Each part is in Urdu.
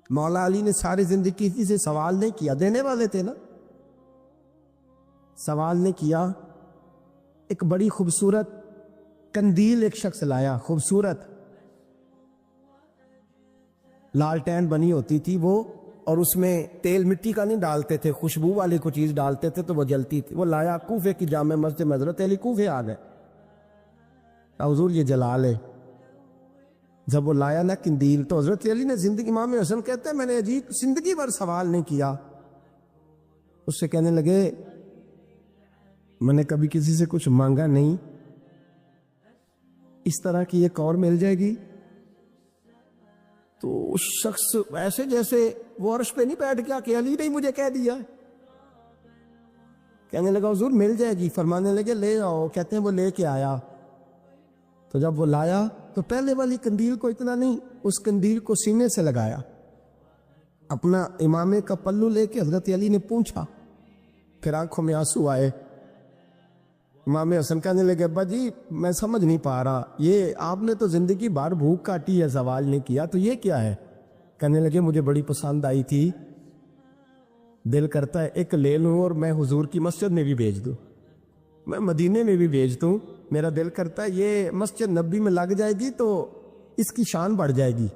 مولا علی نے ساری زندگی کسی سے سوال نہیں کیا، دینے والے تھے نا، سوال نہیں کیا۔ ایک بڑی خوبصورت قندیل ایک شخص لایا، خوبصورت لالٹین بنی ہوتی تھی وہ، اور اس میں تیل مٹی کا نہیں ڈالتے تھے، خوشبو والی کوئی چیز ڈالتے تھے تو وہ جلتی تھی۔ وہ لایا کوفے کی جامع مسجد میں، حضرت علی کوفے آ گئے، حضور یہ جلا لے۔ جب وہ لایا نا قندیل تو حضرت علی نے زندگی، امام حسن کہتے ہیں میں نے عجیب زندگی بھر سوال نہیں کیا۔ اس سے کہنے لگے میں نے کبھی کسی سے کچھ مانگا نہیں، اس طرح کی ایک اور مل جائے گی؟ تو اس شخص ایسے جیسے وہ عرش پہ نہیں بیٹھ گیا کہ علی نے مجھے کہہ دیا، کہنے لگا حضور مل جائے گی۔ فرمانے لگے لے آؤ، کہتے ہیں وہ لے کے آیا۔ تو جب وہ لایا تو پہلے والی قندیل کو اتنا نہیں، اس قندیل کو سینے سے لگایا، اپنا امامے کا پلو لے کے حضرت علی نے پوچھا، پھر آنکھوں میں آنسو آئے۔ امام حسن کہنے لگے ابا جی میں سمجھ نہیں پا رہا، یہ آپ نے تو زندگی بھر بھوک کاٹی ہے، سوال نہیں کیا، تو یہ کیا ہے؟ کہنے لگے مجھے بڑی پسند آئی تھی، دل کرتا ہے ایک لے لوں اور میں حضور کی مسجد میں بھی بھیج دوں، میں مدینے میں بھی بھیج دوں، میرا دل کرتا ہے یہ مسجد نبی میں لگ جائے گی تو اس کی شان بڑھ جائے گی۔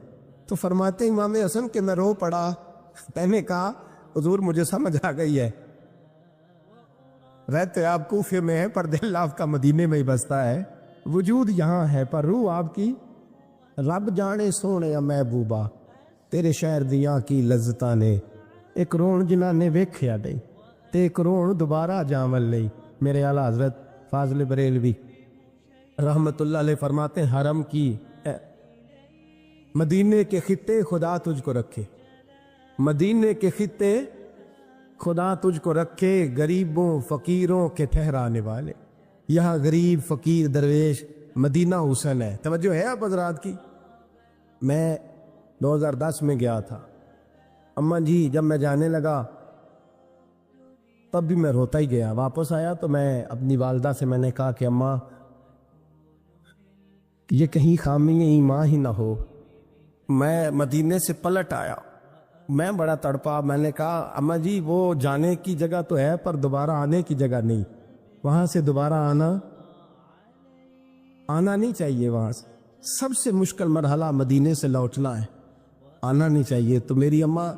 تو فرماتے امام حسن کہ میں رو پڑا، میں نے کہا حضور مجھے سمجھ آ گئی ہے، رہتے آپ کوفے میں ہے پر دل آپ کا مدینے میں ہی بستا ہے، وجود یہاں ہے پر روح آپ کی، رب جانے سونے محبوبہ تیرے شہر دیاں کی لذتاں نے، ایک رون جنہاں نے ویکھیا نہیں تے ایک رون دوبارہ جاول نہیں۔ میرے اعلیٰ حضرت فاضل بریلوی رحمت اللہ علیہ فرماتے ہیں حرم کی مدینے کے خطے خدا تجھ کو رکھے، مدینے کے خطے خدا تجھ کو رکھے، غریبوں فقیروں کے ٹھہرانے والے، یہاں غریب فقیر درویش مدینہ حسن ہے۔ توجہ ہے آپ حضرات کی؟ میں 2010 میں گیا تھا، اماں جی جب میں جانے لگا تب بھی میں روتا ہی گیا، واپس آیا تو میں اپنی والدہ سے میں نے کہا کہ اماں یہ کہیں خامی ایمان ہی نہ ہو۔ میں مدینے سے پلٹ آیا، میں بڑا تڑپا، میں نے کہا اماں جی وہ جانے کی جگہ تو ہے پر دوبارہ آنے کی جگہ نہیں، وہاں سے دوبارہ آنا نہیں چاہیے، وہاں سے سب سے مشکل مرحلہ مدینے سے لوٹنا ہے، آنا نہیں چاہیے۔ تو میری اماں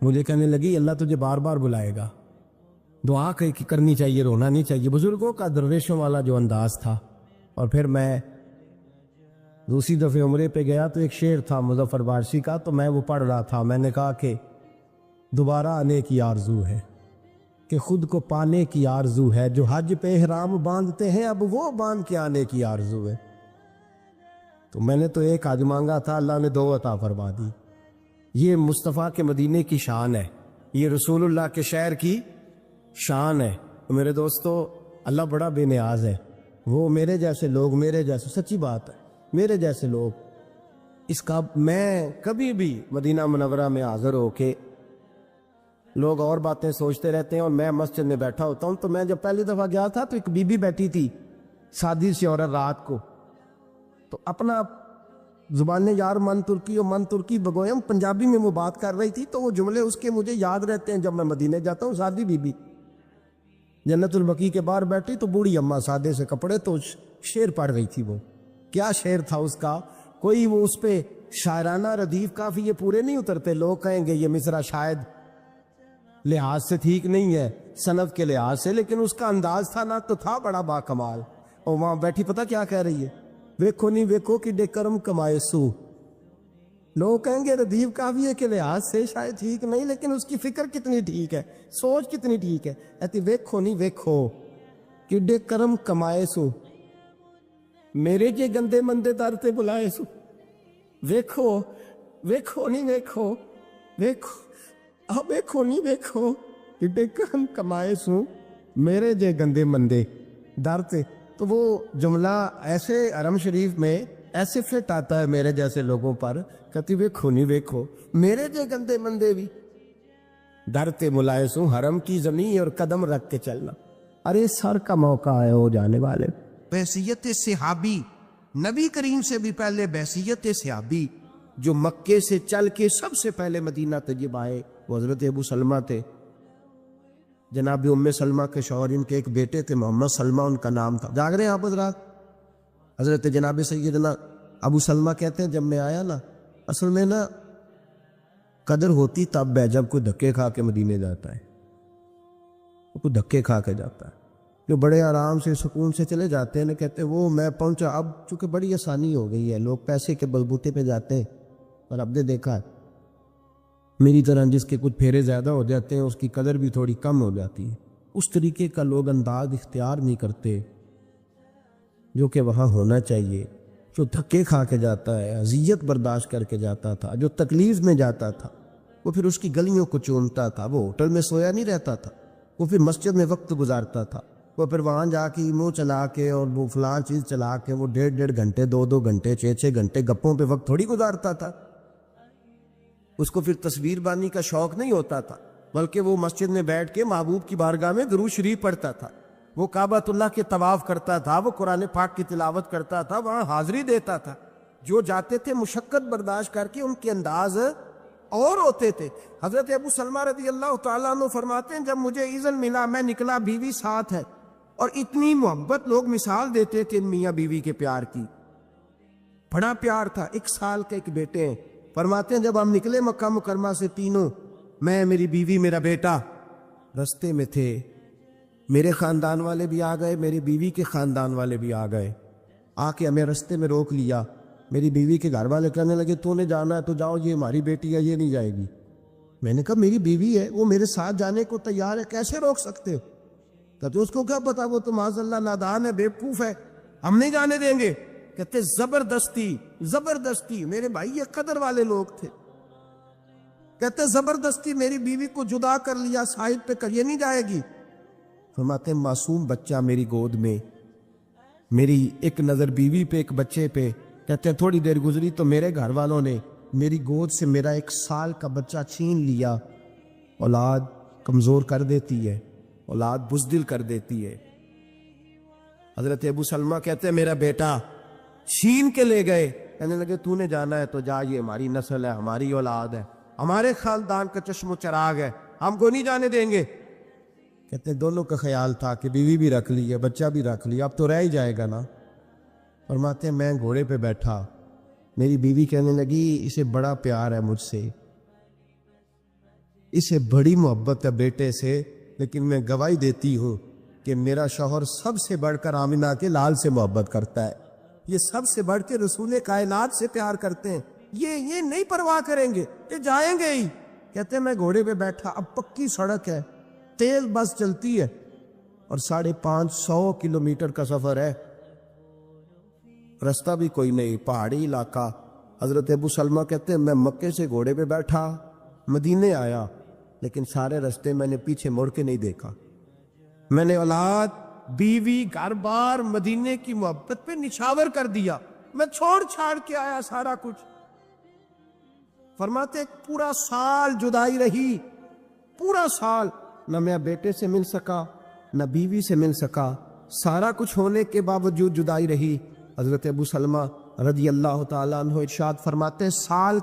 مجھے کہنے لگی اللہ تجھے بار بار بلائے گا، دعا کرنی چاہیے، رونا نہیں چاہیے، بزرگوں کا درویشوں والا جو انداز تھا۔ اور پھر میں دوسری دفعہ عمرے پہ گیا تو ایک شعر تھا مظفر وارثی کا، تو میں وہ پڑھ رہا تھا، میں نے کہا کہ دوبارہ آنے کی آرزو ہے، کہ خود کو پانے کی آرزو ہے، جو حج پہ احرام باندھتے ہیں اب وہ باندھ کے آنے کی آرزو ہے۔ تو میں نے تو ایک حج مانگا تھا، اللہ نے 2 عطا فرما دی۔ یہ مصطفیٰ کے مدینے کی شان ہے، یہ رسول اللہ کے شہر کی شان ہے۔ میرے دوستو اللہ بڑا بے نیاز ہے، وہ میرے جیسے لوگ، میرے جیسے، سچی بات ہے، میرے جیسے لوگ، اس کا میں کبھی بھی مدینہ منورہ میں حاضر ہو کے لوگ اور باتیں سوچتے رہتے ہیں اور میں مسجد میں بیٹھا ہوتا ہوں۔ تو میں جب پہلی دفعہ گیا تھا تو ایک بی بی بیٹھی تھی، سادی سی عورت، رات کو، تو اپنا زبان یار من ترکی بگویم پنجابی میں وہ بات کر رہی تھی، تو وہ جملے اس کے مجھے یاد رہتے ہیں جب میں مدینے جاتا ہوں۔ سادی بی بی جنت البقیع کے باہر بیٹھی، تو بوڑھی اماں سادے سے کپڑے، تو شعر پڑھ رہی تھی۔ وہ کیا شعر تھا اس کا، کوئی وہ اس پہ شاعرانہ ردیف قافیے پورے نہیں اترتے، لوگ کہیں گے یہ مصرع شاید لحاظ سے ٹھیک نہیں ہے، صنف کے لحاظ سے، لیکن اس کا انداز تھا نا تو تھا بڑا با کمال۔ اور وہاں بیٹھی پتہ کیا کہہ رہی ہے، ویکھو نہیں ویکھو کہ ڈے کرم کمائے سو، لوگ کہیں گے ردیف قافیے کے لحاظ سے شاید ٹھیک نہیں، لیکن اس کی فکر کتنی ٹھیک ہے، سوچ کتنی ٹھیک ہے۔ کہتی ویکھو نہیں ویکھو کہ ڈے کرم کمائے سو، میرے جے گندے مندے در تے بلائے سو، ویکھو ویکھو نہیں ویکھو، ویکھو نہیں ویکھو کہ ڈے کرم کمائے سو، میرے جے گندے مندے در تے۔ تو وہ جملہ ایسے حرم شریف میں ایسے فٹ آتا ہے میرے جیسے لوگوں پر، کہتی ویکھو نہیں ویکھو میرے جے گندے مندے بھی در تے ملائس ہوں، حرم کی زمین اور قدم رکھ کے چلنا۔ ارے سر کا موقع ہے ہو جانے والے، بحیثیت صحابی، نبی کریم سے بھی پہلے بحیثیت صحابی جو مکے سے چل کے سب سے پہلے مدینہ تجب آئے وہ حضرت ابو سلمہ تھے. جناب ام سلمہ کے شوہر ان کے ایک بیٹے تھے محمد سلمہ ان کا نام تھا. جاگ رہے ہیں آپ حضرات؟ حضرت جناب سیدنا ابو سلمہ کہتے ہیں جب میں آیا نا اصل میں نا قدر ہوتی تب ہے جب کوئی دھکے کھا کے مدینے جاتا ہے. کوئی دھکے کھا کے جاتا ہے. جو بڑے آرام سے سکون سے چلے جاتے ہیں نا کہتے ہیں وہ میں پہنچا. اب چونکہ بڑی آسانی ہو گئی ہے لوگ پیسے کے بلبوتے پہ جاتے ہیں. اور اب نے دیکھا ہے میری طرح جس کے کچھ پھیرے زیادہ ہو جاتے ہیں اس کی قدر بھی تھوڑی کم ہو جاتی ہے. اس طریقے کا لوگ انداز اختیار نہیں کرتے جو کہ وہاں ہونا چاہیے. جو دھکے کھا کے جاتا ہے اذیت برداشت کر کے جاتا تھا جو تکلیف میں جاتا تھا وہ پھر اس کی گلیوں کو چونتا تھا. وہ ہوٹل میں سویا نہیں رہتا تھا. وہ پھر مسجد میں وقت گزارتا تھا. وہ پھر وہاں جا کے منہ چلا کے اور وہ فلاں چیز چلا کے وہ 1.5 گھنٹے 2 گھنٹے 6 گھنٹے گپوں پہ وقت تھوڑی گزارتا تھا. اس کو پھر تصویر بانی کا شوق نہیں ہوتا تھا بلکہ وہ مسجد میں بیٹھ کے محبوب کی بارگاہ میں درود شریف پڑھتا تھا. وہ کعبۃ اللہ کے طواف کرتا تھا. وہ قرآن پاک کی تلاوت کرتا تھا. وہاں حاضری دیتا تھا. جو جاتے تھے مشقت برداشت کر کے ان کے انداز اور ہوتے تھے. حضرت ابو سلمہ رضی اللہ تعالیٰ عنہ فرماتے ہیں جب مجھے اذن ملا میں نکلا بیوی ساتھ ہے اور اتنی محبت لوگ مثال دیتے تھے میاں بیوی کے پیار کی. بڑا پیار تھا. 1 سال کے ایک بیٹے ہیں. فرماتے ہیں جب ہم نکلے مکہ مکرمہ سے تینوں میں میری بیوی میرا بیٹا رستے میں تھے. میرے خاندان والے بھی آ گئے میری بیوی کے خاندان والے بھی آ گئے. آ کے ہمیں رستے میں روک لیا. میری بیوی کے گھر والے کہنے لگے تو نے جانا ہے تو جاؤ یہ ہماری بیٹی ہے یہ نہیں جائے گی. میں نے کہا میری بیوی ہے وہ میرے ساتھ جانے کو تیار ہے کیسے روک سکتے ہو؟ کہتے اس کو کیا پتا وہ تو معاذ اللہ نادان ہے بیوقوف ہے ہم نہیں جانے دیں گے. کہتے زبردستی میرے بھائی یہ قدر والے لوگ تھے. کہتے زبردستی میری بیوی کو جدا کر لیا سائڈ پہ کر یہ نہیں جائے گی. فرماتے معصوم بچہ میری گود میں میری ایک نظر بیوی پہ ایک بچے پہ. کہتے تھوڑی دیر گزری تو میرے گھر والوں نے میری گود سے میرا 1 سال کا بچہ چھین لیا. اولاد کمزور کر دیتی ہے اولاد بزدل کر دیتی ہے. حضرت ابو سلمہ کہتے ہیں میرا بیٹا چھین کے لے گئے. کہنے لگے تو نے جانا ہے تو جا یہ ہماری نسل ہے ہماری اولاد ہے ہمارے خاندان کا چشم و چراغ ہے ہم کو نہیں جانے دیں گے. کہتے دونوں کا خیال تھا کہ بیوی بھی رکھ لی ہے بچہ بھی رکھ لیا اب تو رہ ہی جائے گا نا. فرماتے ہیں میں گھوڑے پہ بیٹھا. میری بیوی کہنے لگی اسے بڑا پیار ہے مجھ سے اسے بڑی محبت ہے بیٹے سے لیکن میں گواہی دیتی ہوں کہ میرا شوہر سب سے بڑھ کر آمنہ کے لال سے محبت کرتا ہے. یہ سب سے بڑھ کے رسول کائنات سے پیار کرتے ہیں. یہ نہیں پرواہ کریں گے یہ جائیں گے ہی. کہتے ہیں میں گھوڑے پہ بیٹھا. اب پکی سڑک ہے تیز بس چلتی ہے اور 550 کلومیٹر کا سفر ہے. رستہ بھی کوئی نہیں پہاڑی علاقہ. حضرت ابو سلمہ کہتے ہیں میں مکے سے گھوڑے پہ بیٹھا مدینے آیا لیکن سارے رستے میں نے پیچھے مڑ کے نہیں دیکھا. میں نے اولاد بیوی گھر بار مدینے کی محبت پہ نچھاور کر دیا. میں چھوڑ چھاڑ کے آیا سارا کچھ. فرماتے پورا سال جدائی رہی. پورا سال نہ میں بیٹے سے مل سکا نہ بیوی سے مل سکا. سارا کچھ ہونے کے باوجود جدائی رہی. حضرت ابو سلمہ رضی اللہ تعالیٰ عنہ ارشاد فرماتے سال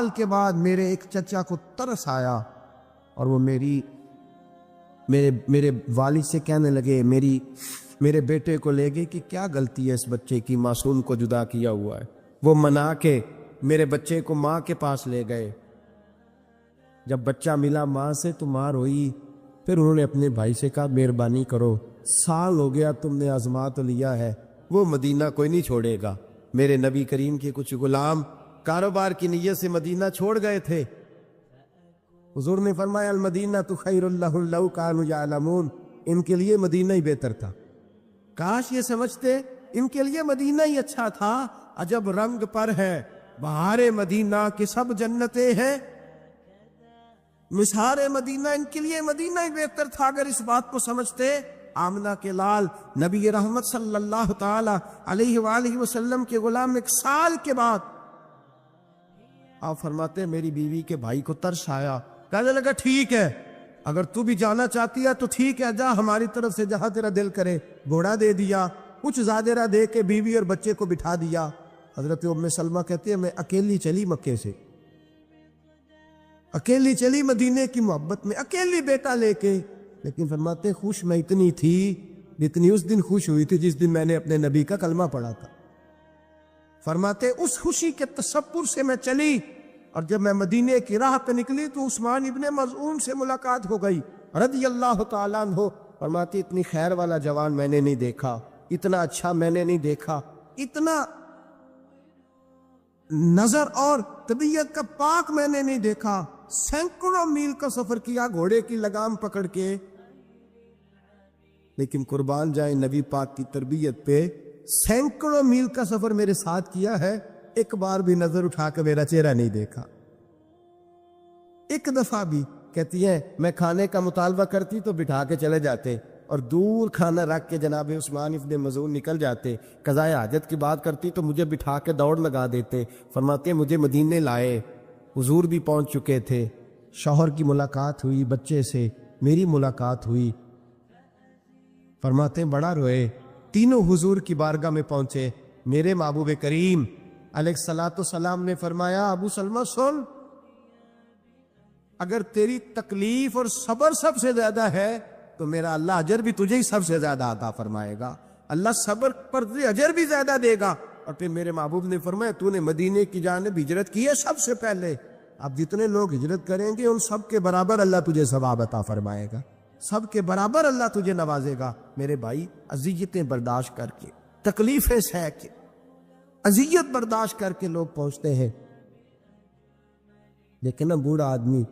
کے بعد میرے ایک چچا کو ترس آیا اور وہ میرے والد سے کہنے لگے میرے بیٹے کو لے گئے کہ کیا غلطی ہے اس بچے کی معصوم کو جدا کیا ہوا ہے. وہ منا کے میرے بچے کو ماں کے پاس لے گئے. جب بچہ ملا ماں سے تو ماں روئی. پھر انہوں نے اپنے بھائی سے کہا مہربانی کرو سال ہو گیا تم نے آزما تو لیا ہے وہ مدینہ کوئی نہیں چھوڑے گا. میرے نبی کریم کے کچھ غلام کاروبار کی نیت سے مدینہ چھوڑ گئے تھے. حضور نے فرمایا المدینہ تو خیر لہم لو کانوا یعلمون. ان کے لیے مدینہ ہی بہتر تھا. کاش یہ سمجھتے ان کے لیے مدینہ ہی اچھا تھا. عجب رنگ پر ہے بہار مدینہ کے سب جنتیں ہیں. نثار مدینہ ان کے لیے مدینہ ہی بہتر تھا. اگر اس بات کو سمجھتے آمنہ کے لال نبی رحمت صلی اللہ تعالی علیہ وآلہ وسلم کے غلام 1 سال کے بعد آپ فرماتے ہیں میری بیوی کے بھائی کو ترس آیا. کہنے لگا ٹھیک ہے اگر تو بھی جانا چاہتی ہے تو ٹھیک ہے جا ہماری طرف سے جہاں تیرا دل کرے. گھوڑا دے دیا کچھ زادرہ دے کے بیوی اور بچے کو بٹھا دیا. حضرت ام سلمہ کہتی ہے میں اکیلی چلی مکے سے، اکیلی چلی مدینے کی محبت میں، اکیلی بیٹا لے کے، لیکن فرماتے خوش میں اتنی تھی جتنی اس دن خوش ہوئی تھی جس دن میں نے اپنے نبی کا کلمہ پڑھا تھا۔ فرماتے اس خوشی کے تصور سے میں چلی، اور جب میں مدینے کی راہ پہ نکلی تو عثمان ابن مظعون سے ملاقات ہو گئی رضی اللہ تعالیٰ عنہ۔ فرماتی اتنی خیر والا جوان میں نے نہیں دیکھا، اتنا اچھا میں نے نہیں دیکھا، اتنا نظر اور طبیعت کا پاک میں نے نہیں دیکھا۔ سینکڑوں میل کا سفر کیا گھوڑے کی لگام پکڑ کے، لیکن قربان جائیں نبی پاک کی تربیت پہ، سینکڑوں میل کا سفر میرے ساتھ کیا ہے، ایک بار بھی نظر اٹھا کے میرا چہرہ نہیں دیکھا، ایک دفعہ بھی۔ کہتی ہے میں کھانے کا مطالبہ کرتی تو بٹھا کے چلے جاتے، اور دور کھانا رکھ کے جناب عثمان ابن مظعون نکل جاتے۔ قضائے حاجت کی بات کرتی تو مجھے بٹھا کے دوڑ لگا دیتے۔ فرماتے مجھے مدینے لائے، حضور بھی پہنچ چکے تھے، شوہر کی ملاقات ہوئی، بچے سے میری ملاقات ہوئی۔ فرماتے بڑا روئے، تینوں حضور کی بارگاہ میں پہنچے۔ میرے محبوب کریم علیہ الصلوۃ والسلام نے فرمایا ابو سلمہ سن، اگر تیری تکلیف اور صبر سب سے زیادہ ہے تو میرا اللہ اجر بھی تجھے ہی سب سے زیادہ عطا فرمائے گا، اللہ صبر پر تجھے اجر بھی زیادہ دے گا۔ اور پھر میرے محبوب نے فرمایا تو نے مدینے کی جانب ہجرت کی ہے سب سے پہلے، اب جتنے لوگ ہجرت کریں گے ان سب کے برابر اللہ تجھے ثواب عطا فرمائے گا، سب کے برابر اللہ تجھے نوازے گا۔ میرے بھائی اذیتیں برداشت کر کے، تکلیفیں سہ کے، اذیت برداشت کر کے لوگ پہنچتے ہیں، لیکن نا بوڑھا آدمی،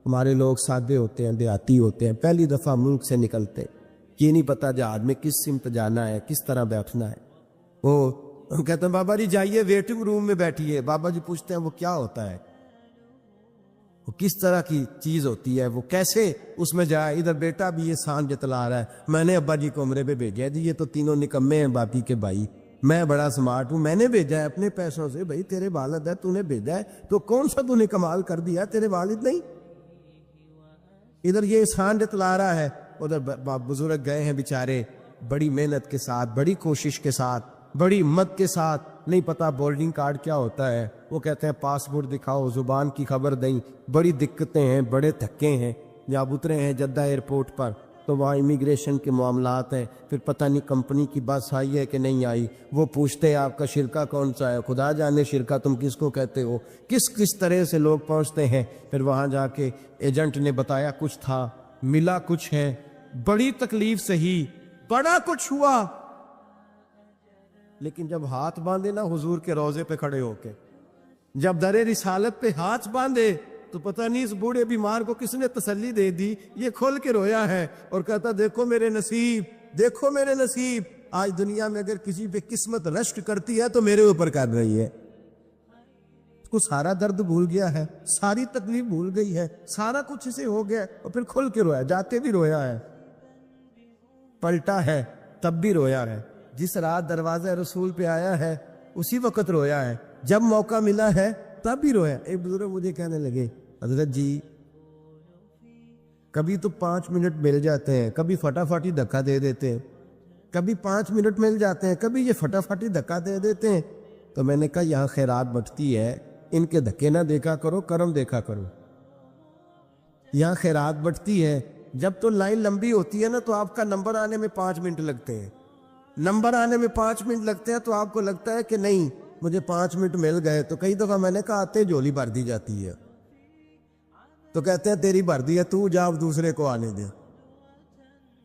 ہمارے لوگ سادے ہوتے ہیں، دیہاتی ہوتے ہیں، پہلی دفعہ ملک سے نکلتے، یہ نہیں پتا جہاز میں کس سمت جانا ہے، کس طرح بیٹھنا ہے۔ وہ کہتے ہیں بابا جی جائیے ویٹنگ روم میں بیٹھیے، بابا جی پوچھتے ہیں وہ کیا ہوتا ہے، وہ کس طرح کی چیز ہوتی ہے، وہ کیسے اس میں جائے۔ ادھر بیٹا بھی یہ سان جتلا رہا ہے، میں نے ابا جی کو عمرے پہ بھیجا جی، یہ تو تینوں نکمے ہیں باقی کے بھائی، میں بڑا سمارٹ ہوں، میں نے بھیجا ہے اپنے پیسوں سے۔ بھائی تیرے والد ہے، تو نے بھیجا ہے تو کون سا تو نے کمال کر دیا، تیرے والد نہیں؟ ادھر یہ احسان جتلا رہا ہے، ادھر بزرگ گئے ہیں بیچارے بڑی محنت کے ساتھ، بڑی کوشش کے ساتھ، بڑی ہمت کے ساتھ، نہیں پتا بورڈنگ کارڈ کیا ہوتا ہے، وہ کہتے ہیں پاسپورٹ دکھاؤ، زبان کی خبر دیں، بڑی دقتیں ہیں، بڑے دھکے ہیں۔ جب اترے ہیں جدہ ایئرپورٹ پر تو وہاں امیگریشن کے معاملات ہیں، پھر پتہ نہیں کمپنی کی بس آئی ہے کہ نہیں آئی، وہ پوچھتے ہیں آپ کا شرکہ کون سا ہے، خدا جانے شرکہ تم کس کو کہتے ہو، کس طرح سے لوگ پہنچتے ہیں۔ پھر وہاں جا کے ایجنٹ نے بتایا کچھ تھا، ملا کچھ ہے، بڑی تکلیف سہی، بڑا کچھ ہوا، لیکن جب ہاتھ باندھے نا حضور کے روضے پہ کھڑے ہو کے، جب در رسالت پہ ہاتھ باندھے تو پتہ نہیں اس بوڑھے بیمار کو کس نے تسلی دے دی، یہ کھول کے رویا ہے اور کہتا دیکھو میرے نصیب، دیکھو میرے نصیب، آج دنیا میں اگر کسی پہ قسمت رشک کرتی ہے تو میرے اوپر کر رہی ہے۔ اس کو سارا درد بھول گیا ہے، ساری تکلیف بھول گئی ہے، سارا کچھ اسے ہو گیا، اور پھر کھل کے رویا، جاتے بھی رویا ہے، پلٹا ہے تب بھی رویا ہے، جس رات دروازہ رسول پہ آیا ہے اسی وقت رویا ہے، جب موقع ملا ہے تب بھی رویا۔ ایک بزرگ مجھے کہنے لگے حضرت جی کبھی تو 5 منٹ مل جاتے ہیں، کبھی فٹافٹ ہی دھکا دے دیتے ہیں، کبھی 5 منٹ مل جاتے ہیں، کبھی یہ فٹافٹ ہی دھکا دے دیتے ہیں۔ تو میں نے کہا یہاں خیرات بٹتی ہے، ان کے دھکے نہ دیکھا کرو، کرم دیکھا کرو۔ یہاں خیرات بٹتی ہے، جب تو لائن لمبی ہوتی ہے نا تو آپ کا نمبر آنے میں 5 منٹ لگتے ہیں، نمبر آنے میں 5 منٹ لگتے ہیں، تو آپ کو لگتا ہے کہ نہیں مجھے 5 منٹ مل گئے، تو کئی دفعہ میں نے کہا آتے جھولی بھر دی جاتی ہے، تو کہتے ہیں تیری بھر دی ہے، تو جا اب دوسرے کو آنے دے۔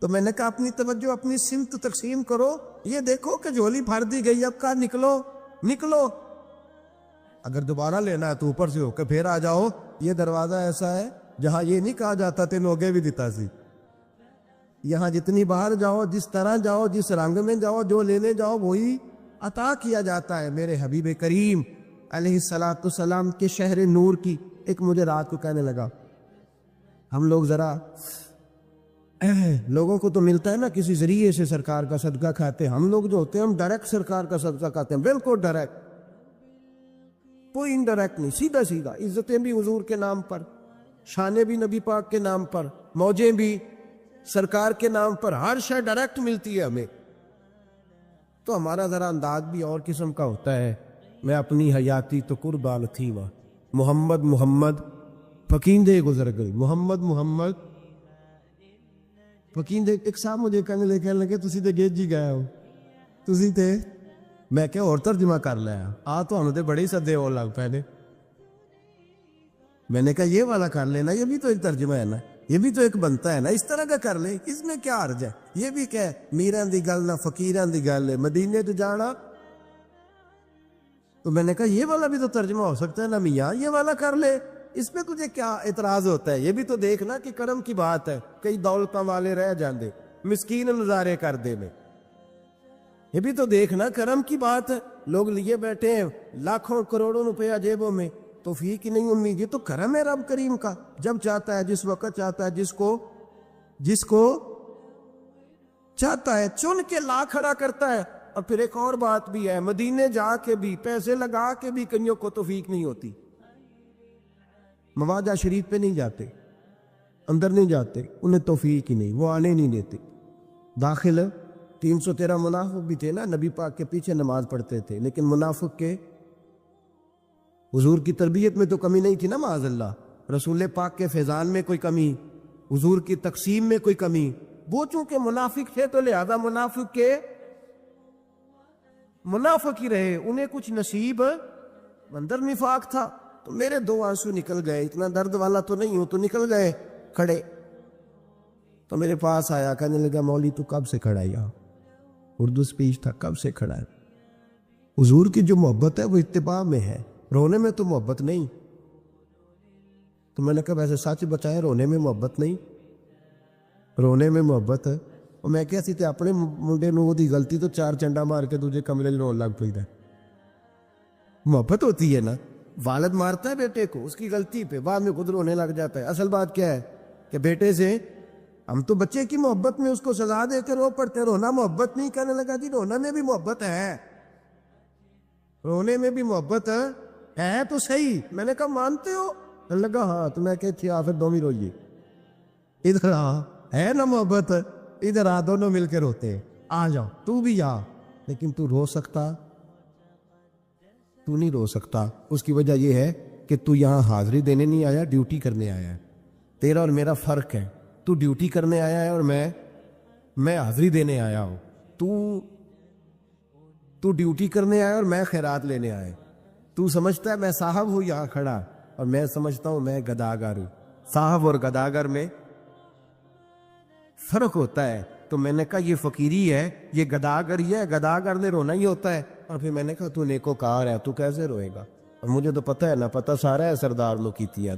تو میں نے کہا اپنی توجہ اپنی سمت تقسیم کرو، یہ دیکھو کہ جھولی بھر دی گئی، اب کہا نکلو نکلو، اگر دوبارہ لینا ہے تو اوپر سے ہو کے پھر آ جاؤ۔ یہ دروازہ ایسا ہے جہاں یہ نہیں کہا جاتا تین ہوگے بھی دیتا سی، یہاں جتنی باہر جاؤ، جس طرح جاؤ، جس رنگ میں جاؤ، جو لینے جاؤ وہی عطا کیا جاتا ہے۔ میرے حبیب کریم علیہ الصلوۃ والسلام کے شہر نور کی ایک مجھے رات کو کہنے لگا، ہم لوگ ذرا لوگوں کو تو ملتا ہے نا کسی ذریعے سے سرکار کا صدقہ کھاتے، ہم لوگ جو ہوتے ہیں ہم ڈائریکٹ سرکار کا صدقہ کھاتے ہیں، بالکل ڈائریکٹ، کوئی انڈائریکٹ نہیں، سیدھا سیدھا، عزتیں بھی حضور کے نام پر، شانیں بھی نبی پاک کے نام پر، موجیں بھی سرکار کے نام پر، ہر شے ڈائریکٹ ملتی ہے ہمیں۔ تو ہمارا ذرا انداز بھی اور قسم کا ہوتا ہے، میں اپنی حیاتی تو قربان تھی وا محمد محمد فقیندے گزر گئی محمد محمد فقیندے ایک صاحب مجھے کہنے لگے تسی تے گیج جی گئے ہو تسی تے میں کہ اور ترجمہ کر لیا تھانوں تے بڑے سدے اور لگ پے نے میں نے کہا یہ والا کر لینا یہ بھی تو ایک ترجمہ ہے نا یہ بھی تو ایک بنتا ہے نا اس طرح کا کر لے اس میں کیا حرج ہے یہ بھی کہ میران دی گل نہ فقیران دی گل ہے مدینے تو جانا تو میں نے کہا یہ والا بھی تو ترجمہ ہو سکتا ہے نا میاں یہ والا کر لے اس میں تجھے کیا اعتراض ہوتا ہے یہ بھی تو دیکھنا کہ کرم کی بات ہے کئی دولتوں والے رہ جاندے مسکین نظارے کر دے میں یہ بھی تو دیکھنا کرم کی بات ہے لوگ لیے بیٹھے ہیں لاکھوں کروڑوں روپیہ جیبوں میں توفیق ہی نہیں امید یہ تو کرم ہے رب کریم کا جب چاہتا ہے جس وقت چاہتا ہے جس کو چاہتا ہے چن کے لا کھڑا کرتا ہے اور پھر ایک اور بات بھی ہے مدینے جا کے بھی پیسے لگا کے بھی کئیوں کو توفیق نہیں ہوتی مواجہ شریف پہ نہیں جاتے اندر نہیں جاتے انہیں توفیق ہی نہیں وہ آنے نہیں دیتے داخل 313 منافق بھی تھے نا نبی پاک کے پیچھے نماز پڑھتے تھے لیکن منافق کے حضور کی تربیت میں تو کمی نہیں تھی نا معاذ اللہ رسول پاک کے فیضان میں کوئی کمی حضور کی تقسیم میں کوئی کمی وہ چونکہ منافق تھے تو لہذا منافق ہی رہے انہیں کچھ نصیب اندر نفاق تھا تو میرے 2 آنسو نکل گئے اتنا درد والا تو نہیں ہوں تو نکل گئے کھڑے تو میرے پاس آیا کہنے لگا مولی تو کب سے کھڑا ہے یہاں اردو سپیچ تھا کب سے کھڑا ہے حضور کی جو محبت ہے وہ اتباع میں ہے رونے میں تو محبت نہیں تو میں نے کہا ویسے سچ بچائے رونے میں محبت نہیں رونے میں محبت ہے اور میں کیا سی تے اپنے منڈے نو دی غلطی تو 4 چنڈا مار کے تجھے کمرے رون لگ پئی ہے محبت ہوتی ہے نا والد مارتا ہے بیٹے کو اس کی غلطی پہ بعد میں خود رونے لگ جاتا ہے اصل بات کیا ہے کہ بیٹے سے ہم تو بچے کی محبت میں اس کو سزا دے کے رو پڑتے ہیں رونا محبت نہیں کہنے لگا جی رونا میں بھی محبت ہے رونے میں بھی محبت ہے تو صحیح میں نے کہا مانتے ہو لگا ہاں تو میں کہ تھیا پھر دومی روئیے ادھر ہے نا محبت ادھر دونوں مل کے روتے آ جاؤ تو بھی آ لیکن تو رو سکتا تو نہیں رو سکتا اس کی وجہ یہ ہے کہ تو یہاں حاضری دینے نہیں آیا ڈیوٹی کرنے آیا ہے تیرا اور میرا فرق ہے تو ڈیوٹی کرنے آیا ہے اور میں حاضری دینے آیا ہوں تو ڈیوٹی کرنے آیا اور میں خیرات لینے آیا تو سمجھتا ہے میں صاحب ہوں یہاں کھڑا اور میں سمجھتا ہوں میں گداگر ہوں صاحب اور گداگر میں فرق ہوتا ہے تو میں نے کہا یہ فقیری ہے یہ گداگر ہی ہے گداگر نے رونا ہی ہوتا ہے اور پھر میں نے کہا تو نیکوکار ہے تو کیسے روئے گا اور مجھے تو پتہ ہے نا پتہ سارا ہے سردار لو کی تھی